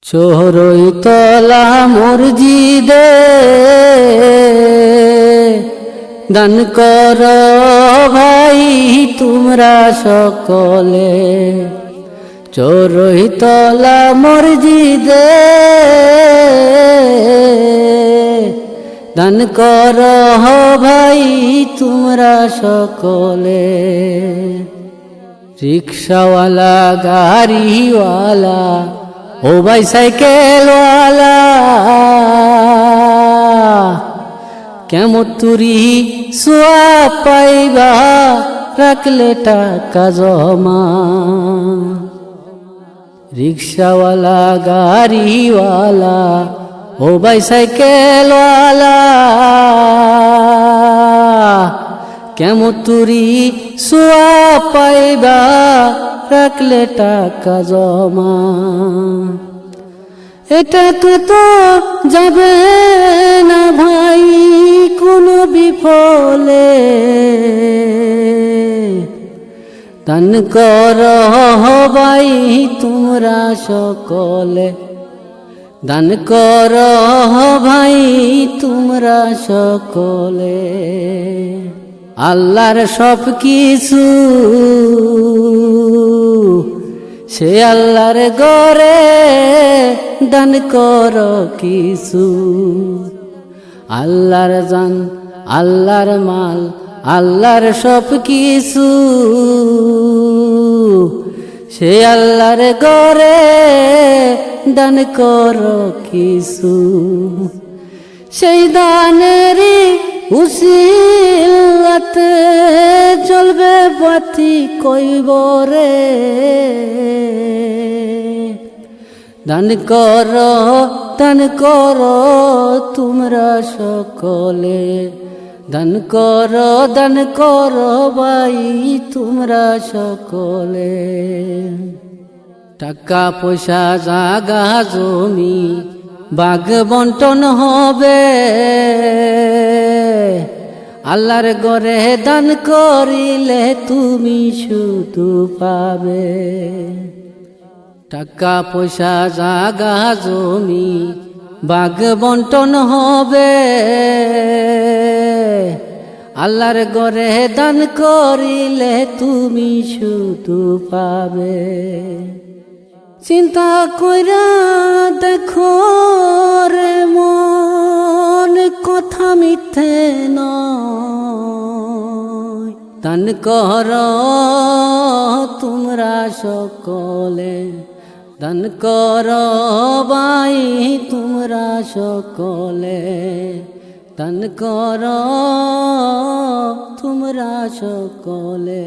চোরইতলা মসজিদে দান কর ভাই তোমরা সকলে। চোরইতলা মসজিদে দান কর ভাই তোমরা সকলে। রিক্সাওয়ালা গাড়িওয়ালা ও ভাই সাইকেলওয়ালা কেমন তুরি সোয়া পাইবা রাখলে টাকা জমা। রিক্সাওয়ালা গাড়িওয়ালা ও ভাই সাইকেলওয়ালা কেমন তুরি সোয়া পাইবা রাখলে টাকা জমা। এটাকে তো যাবে না ভাই কোনো বিফলে। দান কর ভাই তোমরা সকলে। দান কর ভাই তোমরা সকলে। আল্লাহর সব কিছু সে আল্লাহর গরে দান কর কিছু। আল্লাহর জান আল্লাহর মাল আল্লাহর সব কিছু সে আল্লাহর গরে দান কর কিছু। সেই দানেরই উসিলাতে চলবে বাতি কইবরে। দান কর তোমরা সকলে। দান কর ভাই তোমরা সকলে। টাকা পয়সা জাগা জমি ভাগ বন্টন হবে। আল্লাহর ঘরে দান করিলে তুমি শুধু পাবে। টাকা পয়সা জাগা জমি ভাগ বন্টন হবে। আল্লাহর ঘরে দান করিলে তুমি শুধু পাবে। চিন্তা কইরা দেখো রে মন কথা মিথ্যে নয়। দান কর তোমরা সকলে। দান কর ভাই তোমরা সকলে। দান কর তোমরা সকলে।